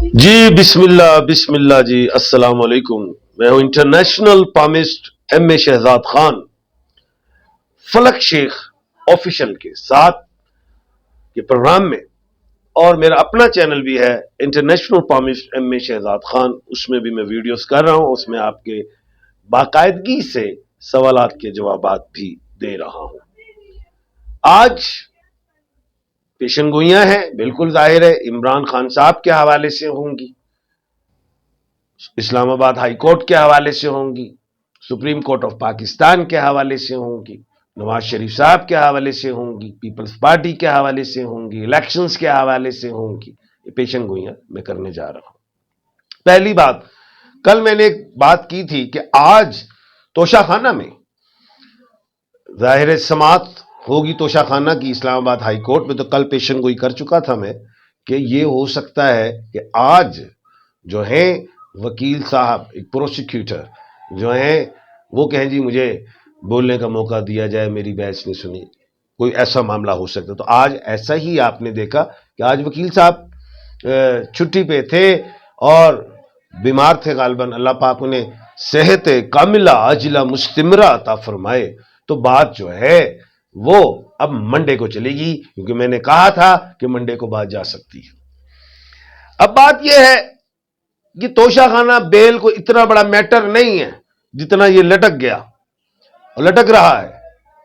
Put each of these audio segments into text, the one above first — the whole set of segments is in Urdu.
جی بسم اللہ جی، السلام علیکم۔ میں ہوں انٹرنیشنل پامسٹ ایم اے شہزاد خان، فلک شیخ آفیشل کے ساتھ کے پروگرام میں، اور میرا اپنا چینل بھی ہے انٹرنیشنل پامسٹ ایم اے شہزاد خان، اس میں بھی میں ویڈیوز کر رہا ہوں، اس میں آپ کے باقاعدگی سے سوالات کے جوابات بھی دے رہا ہوں۔ آج پیشن گوئیاں ہیں، بالکل ظاہر ہے عمران خان صاحب کے حوالے سے ہوں گی، اسلام آباد ہائی کورٹ کے حوالے سے ہوں گی، سپریم کورٹ آف پاکستان کے حوالے سے ہوں گی، نواز شریف صاحب کے حوالے سے ہوں گی، پیپلز پارٹی کے حوالے سے ہوں گی، الیکشنز کے حوالے سے ہوں گی۔ یہ پیشن گوئیاں میں کرنے جا رہا ہوں۔ پہلی بات، کل میں نے ایک بات کی تھی کہ آج توشہ خانہ میں ظاہر سماعت ہوگی توشہ خانہ کی اسلام آباد ہائی کورٹ میں، تو کل پیشن گوئی کر چکا تھا میں کہ یہ ہو سکتا ہے کہ آج جو ہیں وکیل صاحب، ایک پروسیکیوٹر جو ہیں، وہ کہیں جی مجھے بولنے کا موقع دیا جائے، میری بحث نہیں سنی، کوئی ایسا معاملہ ہو سکتا۔ تو آج ایسا ہی آپ نے دیکھا کہ آج وکیل صاحب چھٹی پہ تھے اور بیمار تھے، غالباً اللہ پاک انہیں صحت کاملہ عاجلہ مستمرہ عطا فرمائے۔ تو بات جو ہے وہ اب منڈے کو چلے گی، کیونکہ میں نے کہا تھا کہ منڈے کو بات جا سکتی ہے۔ اب بات یہ ہے کہ توشہ خانہ بیل کو اتنا بڑا میٹر نہیں ہے جتنا یہ لٹک گیا اور لٹک رہا ہے۔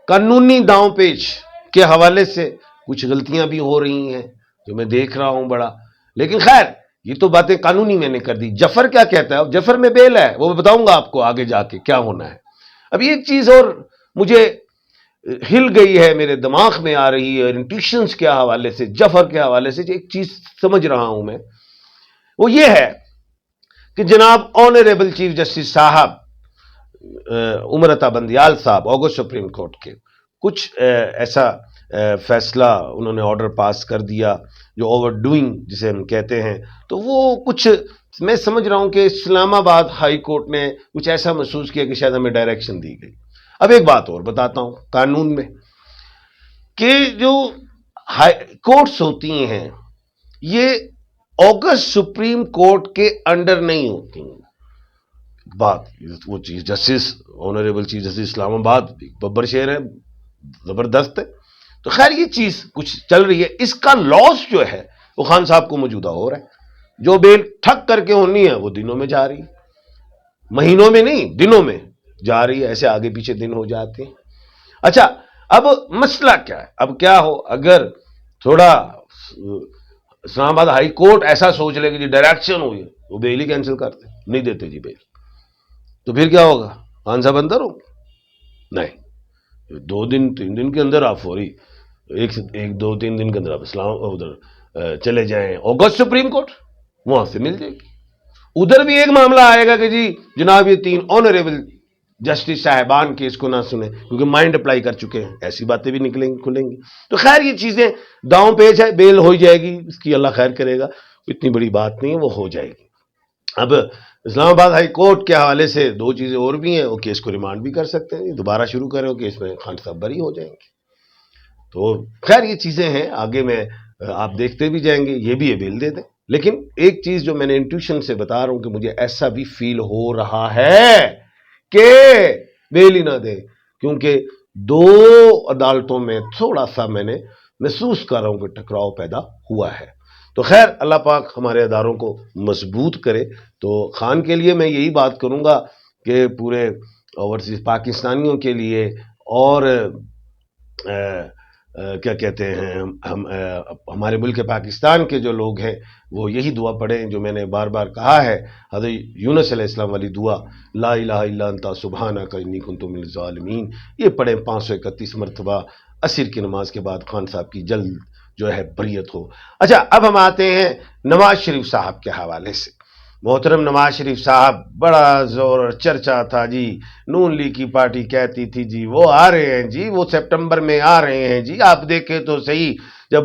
قانونی داؤں پیچ کے حوالے سے کچھ غلطیاں بھی ہو رہی ہیں جو میں دیکھ رہا ہوں بڑا، لیکن خیر یہ تو باتیں قانونی میں نے کر دی۔ جفر کیا کہتا ہے؟ جفر میں بیل ہے، وہ میں بتاؤں گا آپ کو آگے جا کے کیا ہونا ہے۔ اب یہ چیز اور مجھے ہل گئی ہے، میرے دماغ میں آ رہی ہے، انٹیوشنز کے حوالے سے، جفر کے حوالے سے ایک چیز سمجھ رہا ہوں میں، وہ یہ ہے کہ جناب آنریبل چیف جسٹس صاحب عمر عطا بندیال صاحب آگسٹ سپریم کورٹ کے کچھ ایسا فیصلہ انہوں نے آرڈر پاس کر دیا جو اوور ڈوئنگ جسے ہم کہتے ہیں، تو وہ کچھ میں سمجھ رہا ہوں کہ اسلام آباد ہائی کورٹ نے کچھ ایسا محسوس کیا کہ شاید ہمیں ڈائریکشن دی گئی۔ اب ایک بات اور بتاتا ہوں، قانون میں کہ جو ہائی کورٹس ہوتی ہیں یہ آگسٹ سپریم کورٹ کے انڈر نہیں ہوتی ہیں۔ بات وہ chief justice honourable chief justice Islamabad ببر شیر ہے، زبردست ہے، تو خیر یہ چیز کچھ چل رہی ہے۔ اس کا لاس جو ہے وہ خان صاحب کو موجودہ ہو رہا ہے، جو بیل ٹھک کر کے ہونی ہے وہ دنوں میں جا رہی ہے، مہینوں میں نہیں دنوں میں جا رہی ہے، ایسے آگے پیچھے دن ہو جاتے ہیں۔ اچھا اب مسئلہ کیا ہے؟ اب کیا ہو اگر تھوڑا اسلام آباد ہائی کورٹ ایسا سوچ لے کہ جی ڈائریکشن ہوئی ہے، وہ بیل ہی کینسل کرتے، نہیں دیتے جی بیل، تو پھر کیا ہوگا؟ خان صاحب اندر ہو؟ نہیں، 2 دن 3 دن کے اندر آپ فوری ایک 2 3 دن کے اندر آپ اسلام ادھر چلے جائیں آگسٹ سپریم کورٹ، وہاں سے مل جائے گی۔ ادھر بھی ایک معاملہ آئے گا کہ جی جناب یہ 3 آنریبل جسٹس صاحبان کے اس کو نہ سنیں کیونکہ مائنڈ اپلائی کر چکے ہیں، ایسی باتیں بھی نکلیں گی کھلیں گی۔ تو خیر یہ چیزیں داؤں پیچ ہے، بیل ہو جائے گی، اس کی اللہ خیر کرے گا، اتنی بڑی بات نہیں ہے، وہ ہو جائے گی۔ اب اسلام آباد ہائی کورٹ کے حوالے سے 2 چیزیں اور بھی ہیں، وہ کیس کو ریمانڈ بھی کر سکتے ہیں، دوبارہ شروع کریں کیس میں خان صاحب بری ہو جائیں گے۔ تو خیر یہ چیزیں ہیں، آگے میں آپ دیکھتے بھی جائیں گے، یہ بھی یہ بیل دے دیں۔ لیکن ایک چیز جو میں نے انٹیوشن سے بتا رہا ہوں کہ مجھے ایسا بھی فیل ہو رہا ہے کہ بیل ہی نہ دے، کیونکہ 2 عدالتوں میں تھوڑا سا میں نے محسوس کر رہا ہوں کہ ٹکراؤ پیدا ہوا ہے۔ تو خیر اللہ پاک ہمارے اداروں کو مضبوط کرے۔ تو خان کے لیے میں یہی بات کروں گا کہ پورے اوورسیز پاکستانیوں کے لیے اور کیا کہتے ہیں ہمارے ملک پاکستان کے جو لوگ ہیں وہ یہی دعا پڑھیں جو میں نے بار بار کہا ہے، حضرت یونس علیہ السلام والی دعا، لا الہ الا انت سبحانک انی کنت من الظالمین، یہ پڑھیں 531 مرتبہ عصر کی نماز کے بعد، خان صاحب کی جلد جو ہے بریت ہو۔ اچھا اب ہم آتے ہیں نواز شریف صاحب کے حوالے سے۔ محترم نواز شریف صاحب بڑا زور اور چرچا تھا جی، نون لیگ کی پارٹی کہتی تھی جی وہ آ رہے ہیں جی، وہ سپٹمبر میں آ رہے ہیں جی، آپ دیکھیں تو صحیح جب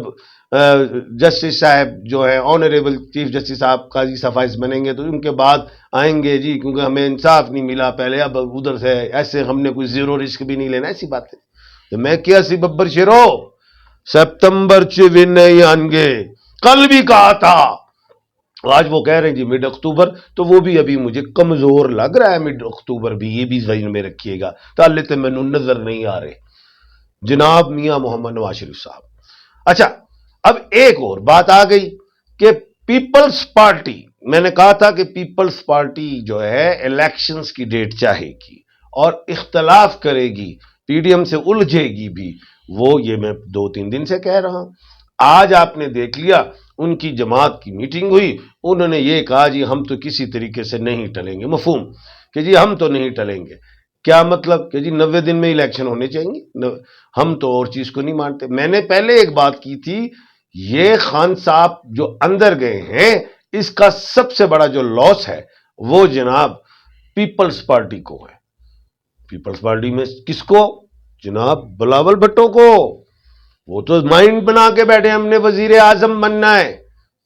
جسٹس صاحب جو ہے آنریبل چیف جسٹس صاحب قاضی صفائز بنیں گے تو ان کے بعد آئیں گے جی، کیونکہ ہمیں انصاف نہیں ملا پہلے، اب ادھر سے ایسے ہم نے کوئی زیرو رسک بھی نہیں لینا، ایسی باتیں۔ تو میں کیا سی ببر شیرو سپتمبر چ بھی نہیں آن گے، کل بھی کہا تھا آج وہ کہہ رہے ہیں جی مڈ اکتوبر، تو وہ بھی ابھی مجھے کمزور لگ رہا ہے مڈ اکتوبر بھی، یہ بھی ذہن میں رکھیے گا، تالے تے مینوں نظر نہیں آ رہے جناب میاں محمد نواز شریف صاحب۔ اچھا، اب ایک اور بات آ گئی کہ پیپلز پارٹی، میں نے کہا تھا کہ پیپلز پارٹی جو ہے الیکشنز کی ڈیٹ چاہے گی اور اختلاف کرے گی، پی ڈی ایم سے الجھے گی بھی، وہ یہ میں 2-3 دن سے کہہ رہا ہوں۔ آج آپ نے دیکھ لیا ان کی جماعت کی میٹنگ ہوئی، انہوں نے یہ کہا جی ہم تو کسی طریقے سے نہیں ٹلیں گے، مفہوم کہ جی ہم تو نہیں ٹلیں گے۔ کیا مطلب کہ جی 90 دن میں الیکشن ہونے چاہیے، ہم تو اور چیز کو نہیں مانتے۔ میں نے پہلے ایک بات کی تھی، یہ خان صاحب جو اندر گئے ہیں، اس کا سب سے بڑا جو لاس ہے وہ جناب پیپلز پارٹی کو ہے۔ پیپلز پارٹی میں کس کو؟ جناب بلاول بھٹو کو۔ وہ تو مائنڈ بنا کے بیٹھے ہم نے وزیر اعظم بننا ہے،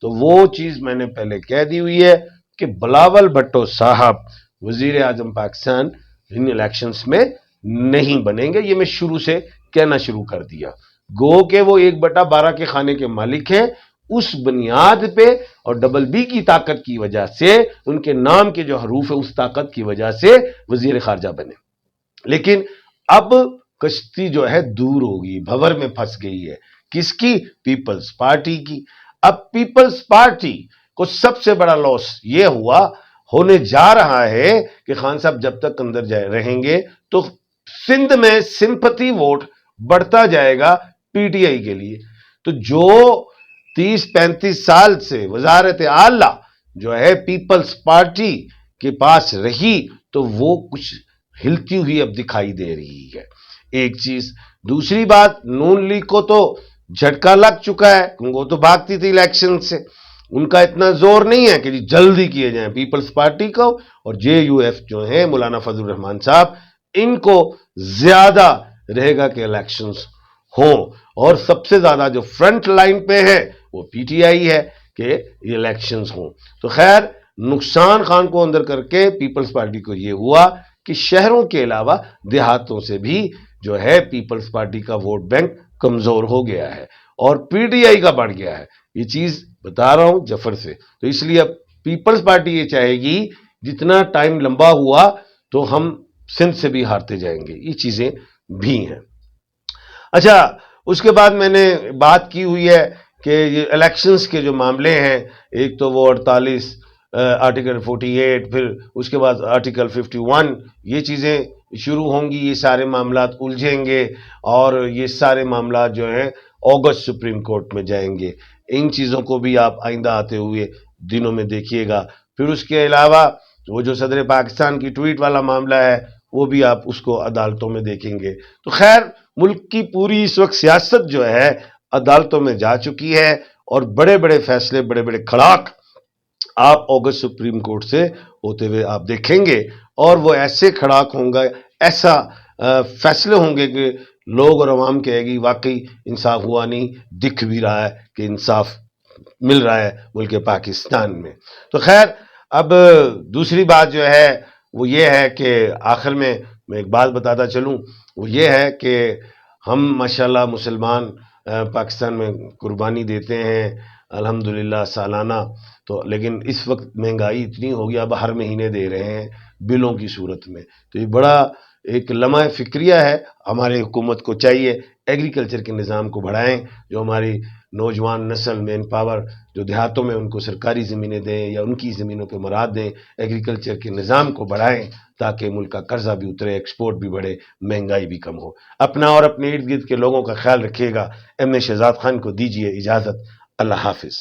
تو وہ چیز میں نے پہلے کہہ دی ہوئی ہے کہ بلاول بھٹو صاحب وزیر اعظم پاکستان ان الیکشنز میں نہیں بنیں گے، یہ میں شروع سے کہنا شروع کر دیا۔ گو کہ وہ 1/12 کے خانے کے مالک ہیں، اس بنیاد پہ اور ڈبل بی کی طاقت کی وجہ سے، ان کے نام کے جو حروف ہے اس طاقت کی وجہ سے وزیر خارجہ بنے۔ لیکن اب کشتی جو ہے دور ہوگی، بھور میں پھنس گئی ہے، کس کی؟ پیپلز پارٹی کی۔ اب پیپلز پارٹی کو سب سے بڑا لاس یہ ہونے جا رہا ہے کہ خان صاحب جب تک اندر رہیں گے تو سندھ میں سمپتھی ووٹ بڑھتا جائے گا پی ٹی آئی کے لیے، تو جو 30-35 سال سے وزارت اعلیٰ جو ہے پیپلز پارٹی کے پاس رہی، تو وہ کچھ ہلتی ہوئی اب دکھائی دے رہی ہے، ایک چیز۔ دوسری بات، نون لیگ کو تو جھٹکا لگ چکا ہے، وہ تو بھاگتی تھی الیکشن سے، ان کا اتنا زور نہیں ہے کہ جلدی کیے جائیں پیپلز پارٹی کو، اور جے یو ایف جو ہیں مولانا فضل الرحمان صاحب، ان کو زیادہ رہے گا کہ الیکشنز ہوں، اور سب سے زیادہ جو فرنٹ لائن پہ ہے وہ پی ٹی آئی ہے کہ یہ الیکشنز ہوں۔ تو خیر، نقصان خان کو اندر کر کے پیپلز پارٹی کو یہ ہوا کہ شہروں کے علاوہ دیہاتوں سے بھی جو ہے پیپلز پارٹی کا ووٹ بینک کمزور ہو گیا ہے اور پی ٹی آئی کا بڑھ گیا ہے، یہ چیز بتا رہا ہوں جفر سے۔ تو اس لیے اب پیپلز پارٹی یہ چاہے گی جتنا ٹائم لمبا ہوا تو ہم سندھ سے بھی ہارتے جائیں گے، یہ چیزیں بھی ہیں۔ اچھا، اس کے بعد میں نے بات کی ہوئی ہے کہ یہ الیکشنز کے جو معاملے ہیں، ایک تو وہ 48 آرٹیکل 48، پھر اس کے بعد آرٹیکل 51، یہ چیزیں شروع ہوں گی، یہ سارے معاملات الجھیں گے اور یہ سارے معاملات جو ہیں اگست سپریم کورٹ میں جائیں گے۔ ان چیزوں کو بھی آپ آئندہ آتے ہوئے دنوں میں دیکھیے گا۔ پھر اس کے علاوہ وہ جو صدر پاکستان کی ٹویٹ والا معاملہ ہے، وہ بھی آپ اس کو عدالتوں میں دیکھیں گے۔ تو خیر، ملک کی پوری اس وقت سیاست جو ہے عدالتوں میں جا چکی ہے، اور بڑے بڑے فیصلے، بڑے بڑے کھڑاک آپ اگست سپریم کورٹ سے ہوتے ہوئے آپ دیکھیں گے، اور وہ ایسے کھڑاک ہوں گے، ایسا فیصلے ہوں گے کہ لوگ اور عوام کہے گی واقعی انصاف ہوا نہیں، دکھ بھی رہا ہے کہ انصاف مل رہا ہے ملک پاکستان میں۔ تو خیر، اب دوسری بات جو ہے وہ یہ ہے کہ آخر میں ایک بات بتاتا چلوں، وہ یہ ہے کہ ہم ماشاءاللہ مسلمان پاکستان میں قربانی دیتے ہیں الحمدللہ سالانہ، تو لیکن اس وقت مہنگائی اتنی ہو گئی، اب ہر مہینے دے رہے ہیں بلوں کی صورت میں، تو یہ بڑا ایک لمحہ فکریہ ہے۔ ہمارے حکومت کو چاہیے ایگریکلچر کے نظام کو بڑھائیں، جو ہماری نوجوان نسل مین پاور جو دیہاتوں میں ان کو سرکاری زمینیں دیں یا ان کی زمینوں پہ مراد دیں، ایگریکلچر کے نظام کو بڑھائیں تاکہ ملک کا قرضہ بھی اترے، ایکسپورٹ بھی بڑھے، مہنگائی بھی کم ہو۔ اپنا اور اپنے ارد گرد کے لوگوں کا خیال رکھیے گا۔ ایم اے شہزاد خان کو دیجیے اجازت، اللہ حافظ۔